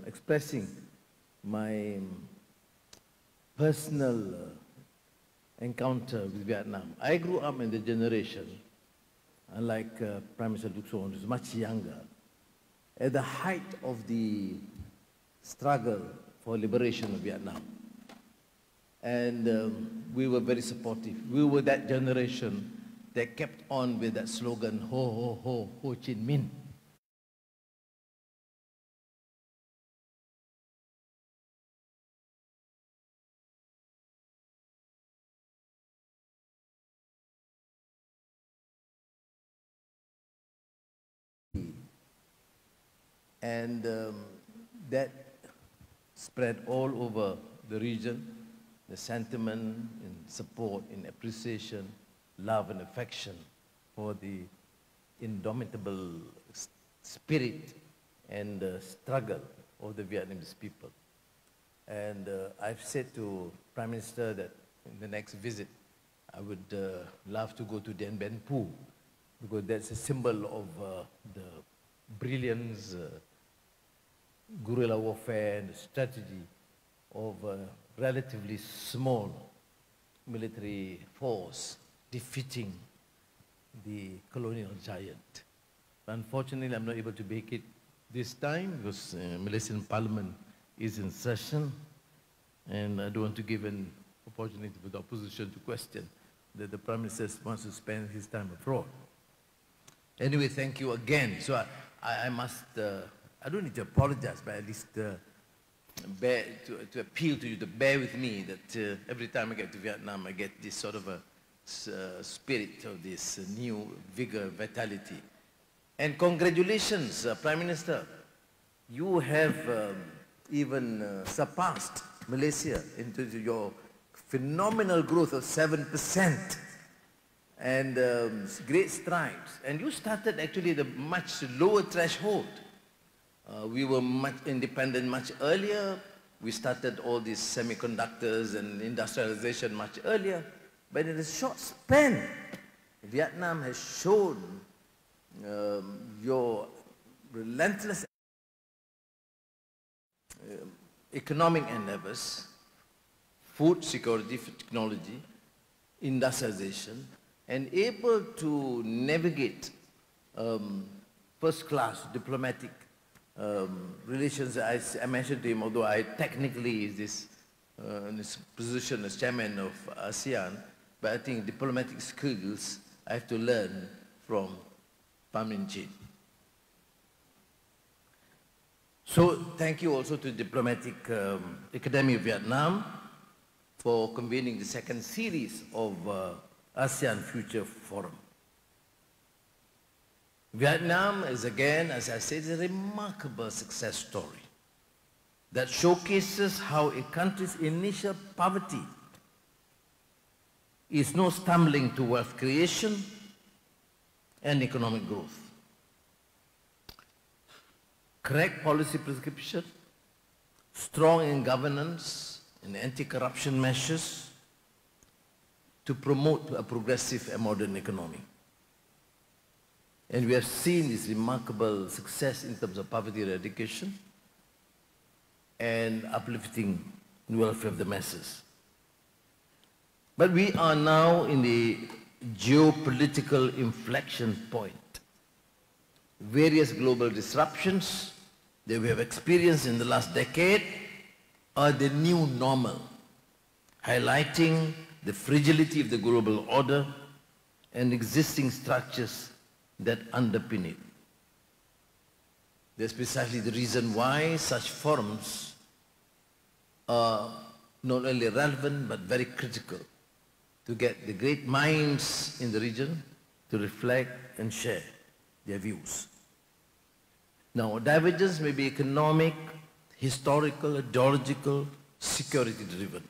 expressing my personal encounter with Vietnam. I grew up in the generation, unlike Prime Minister Duc Son, who is much younger, at the height of the struggle for liberation of Vietnam. And we were very supportive. We were that generation that kept on with that slogan, Ho, Ho, Ho, Ho Chi Minh. And that spread all over the region, the sentiment and support and appreciation, love and affection for the indomitable spirit and struggle of the Vietnamese people. And I've said to Prime Minister that in the next visit, I would love to go to Dien Bien Phu, because that's a symbol of the brilliance, guerrilla warfare and the strategy of a relatively small military force defeating the colonial giant. Unfortunately, I'm not able to make it this time because Malaysian Parliament is in session, and I don't want to give an opportunity for the opposition to question that the Prime Minister wants to spend his time abroad. Anyway, thank you again. So I must, I don't need to apologize, but at least to appeal to you to bear with me that every time I get to Vietnam, I get this sort of a spirit of this new vigor, vitality. And congratulations, Prime Minister. You have even surpassed Malaysia into your phenomenal growth of 7%. And great strides. And you started actually at a much lower threshold. We were much independent much earlier. We started all these semiconductors and industrialization much earlier. But in a short span, Vietnam has shown your relentless economic endeavors, food security, technology, industrialization, and able to navigate first-class diplomatic relations. I mentioned to him, although I technically is in this position as chairman of Asean, but I think diplomatic skills I have to learn from Pham Minh Chinh. So thank you also to Diplomatic Academy of Vietnam for convening the second series of ASEAN Future Forum. Vietnam is again, as I said, a remarkable success story that showcases how a country's initial poverty is no stumbling to wealth creation and economic growth. Correct policy prescription, strong in governance and anti-corruption measures to promote a progressive and modern economy. And we have seen this remarkable success in terms of poverty eradication and uplifting the welfare of the masses. But we are now in the geopolitical inflection point. Various global disruptions that we have experienced in the last decade are the new normal, highlighting the fragility of the global order and existing structures that underpin it. That's precisely the reason why such forums are not only relevant but very critical to get the great minds in the region to reflect and share their views. Now, divergence may be economic, historical, ideological, security-driven.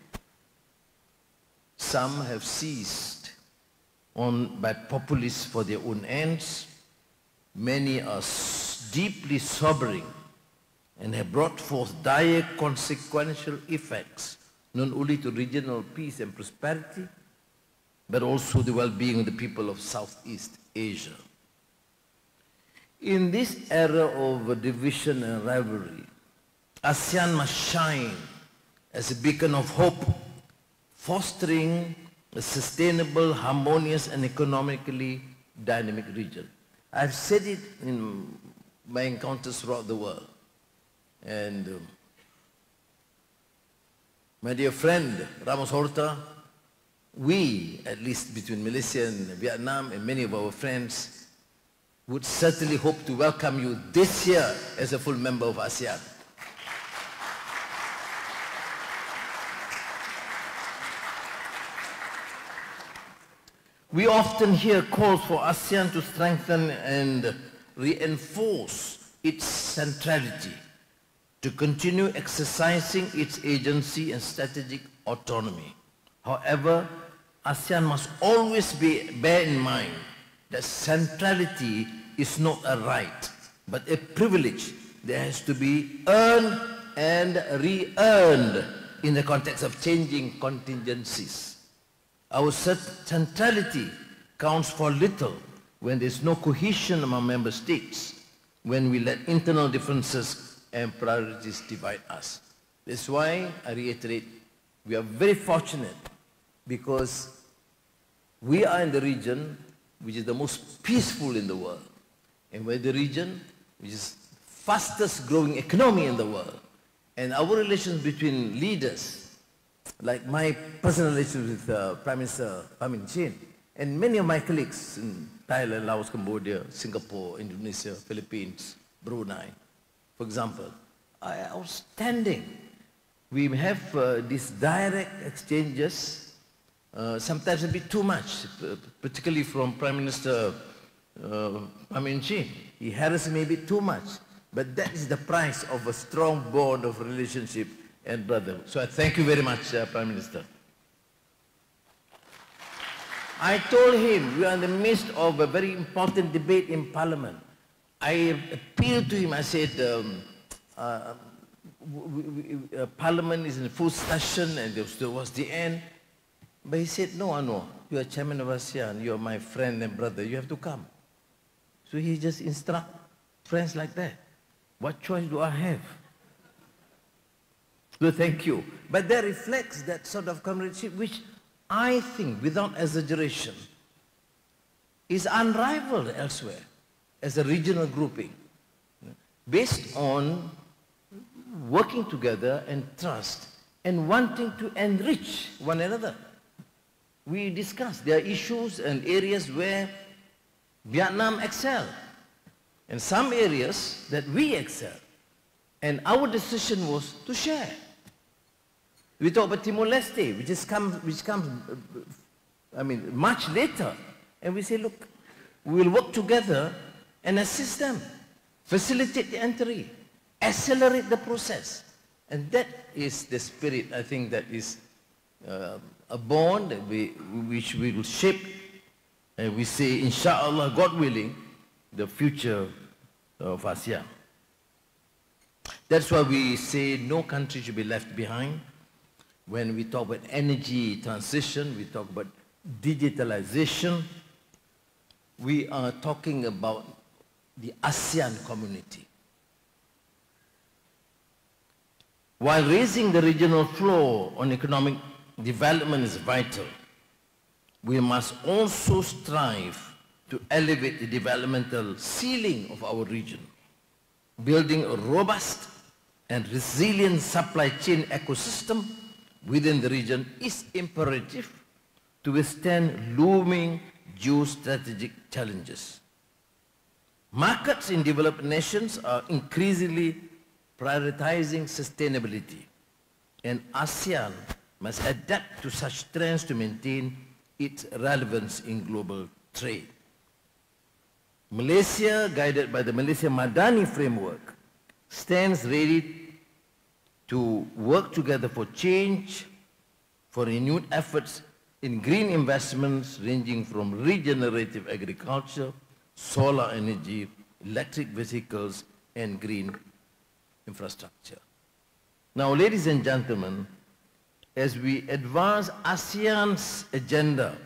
Some have seized on by populists for their own ends. Many are deeply sobering and have brought forth dire consequential effects, not only to regional peace and prosperity, but also the well-being of the people of Southeast Asia. In this era of division and rivalry, ASEAN must shine as a beacon of hope, fostering a sustainable, harmonious, and economically dynamic region. I've said it in my encounters throughout the world. And my dear friend, Ramos Horta, we, at least between Malaysia and Vietnam, and many of our friends, would certainly hope to welcome you this year as a full member of ASEAN. We often hear calls for ASEAN to strengthen and reinforce its centrality, to continue exercising its agency and strategic autonomy. However, ASEAN must always bear in mind that centrality is not a right, but a privilege that has to be earned and re-earned in the context of changing contingencies. Our centrality counts for little when there is no cohesion among member states, when we let internal differences and priorities divide us. That's why I reiterate, we are very fortunate because we are in the region which is the most peaceful in the world, and we're the region which is fastest growing economy in the world. And our relations between leaders, like my personal relations with Prime Minister Pham Minh Chinh, and many of my colleagues in Thailand, Laos, Cambodia, Singapore, Indonesia, Philippines, Brunei, for example, are outstanding. We have these direct exchanges, sometimes a bit too much, particularly from Prime Minister Pham Minh Chinh. He harasses me a bit too much, but that is the price of a strong bond of relationship and brotherhood. So I thank you very much, Prime Minister. I told him we are in the midst of a very important debate in Parliament. I appealed to him, I said, Parliament is in full session and there was the end. But he said, no, Anwar, you are chairman of ASEAN, you are my friend and brother, you have to come. So he just instructs friends like that. What choice do I have? So thank you. But that reflects that sort of comradeship which I think, without exaggeration, is unrivaled elsewhere as a regional grouping, based on working together and trust and wanting to enrich one another. We discussed there are issues and areas where Vietnam excel, and some areas that we excel. And our decision was to share. We talk about Timor-Leste, which comes, much later. And we say, look, we will work together and assist them, facilitate the entry, accelerate the process. And that is the spirit, I think, that is a bond that which we will shape, and we say, inshallah, God willing, the future of ASEAN. That's why we say no country should be left behind. When we talk about energy transition, we talk about digitalization, we are talking about the ASEAN community. While raising the regional floor on economic development is vital, we must also strive to elevate the developmental ceiling of our region. Building a robust and resilient supply chain ecosystem within the region is imperative to withstand looming geostrategic challenges. Markets in developed nations are increasingly prioritizing sustainability, and ASEAN must adapt to such trends to maintain its relevance in global trade. Malaysia, guided by the Malaysia Madani framework, stands ready to work together for change, for renewed efforts in green investments ranging from regenerative agriculture, solar energy, electric vehicles, and green infrastructure. Now, ladies and gentlemen, as we advance ASEAN's agenda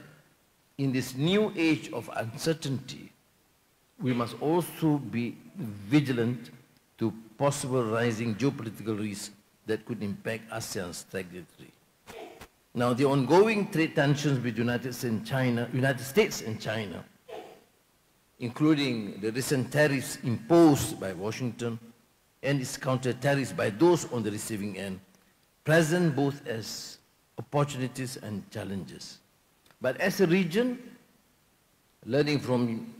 in this new age of uncertainty, we must also be vigilant to possible rising geopolitical risks that could impact ASEAN's trajectory. Now, the ongoing trade tensions between United States and China, including the recent tariffs imposed by Washington and its counter-tariffs by those on the receiving end, present both as opportunities and challenges. But as a region, learning from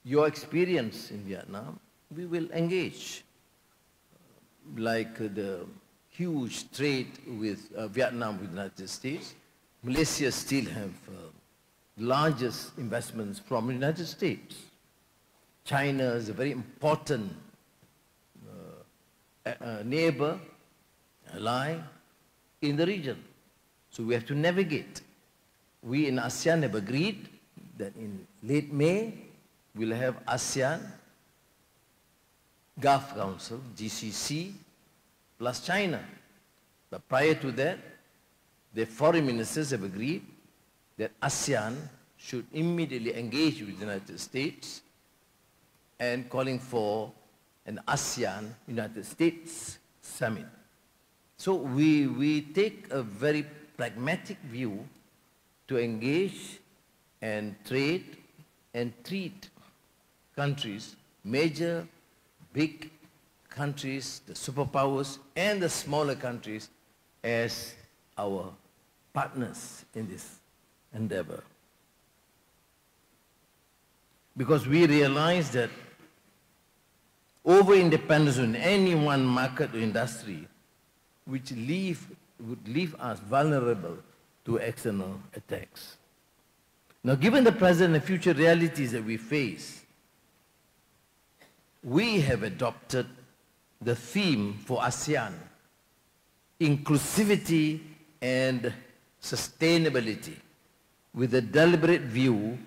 your experience in Vietnam, we will engage, like the huge trade with Vietnam with the United States. Malaysia still have largest investments from the United States. China is a very important neighbor, ally in the region. So we have to navigate. We in ASEAN have agreed that in late May, we'll have ASEAN Gulf Council, GCC, plus China. But prior to that, the foreign ministers have agreed that ASEAN should immediately engage with the United States and calling for an ASEAN-United States summit. So we take a very pragmatic view to engage and trade and treat countries, major, big countries, the superpowers, and the smaller countries as our partners in this endeavor. Because we realize that over-independence in any one market or industry would leave us vulnerable to external attacks. Now, given the present and future realities that we face, we have adopted the theme for ASEAN, inclusivity and sustainability, with a deliberate view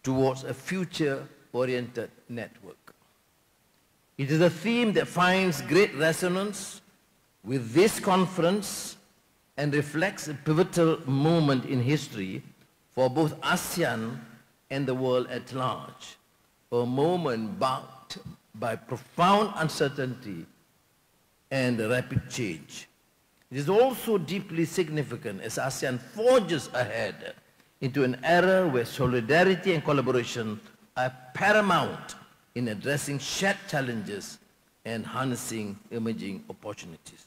towards a future-oriented network. It is a theme that finds great resonance with this conference and reflects a pivotal moment in history for both ASEAN and the world at large, a moment marked by profound uncertainty and rapid change. It is also deeply significant as ASEAN forges ahead into an era where solidarity and collaboration are paramount in addressing shared challenges and harnessing emerging opportunities.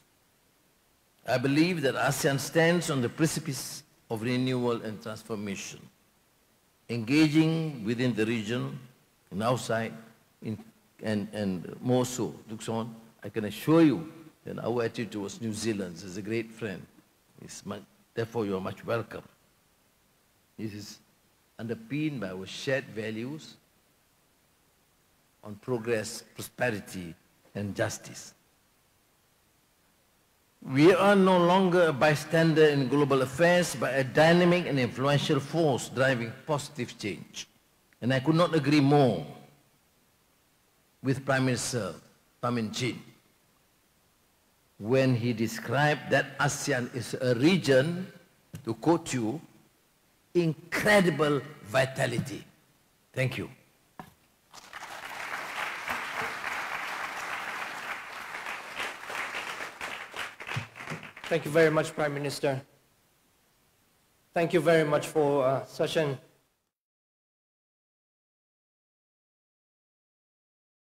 I believe that ASEAN stands on the precipice of renewal and transformation, engaging within the region and outside, and more so. Duxon, I can assure you that our attitude towards New Zealand is a great friend. Therefore, you are much welcome. This is underpinned by our shared values on progress, prosperity, and justice. We are no longer a bystander in global affairs, but a dynamic and influential force driving positive change. And I could not agree more with Prime Minister Pham Minh Chinh when he described that ASEAN is a region, to quote you, incredible vitality. Thank you. Thank you very much, Prime Minister. Thank you very much for such an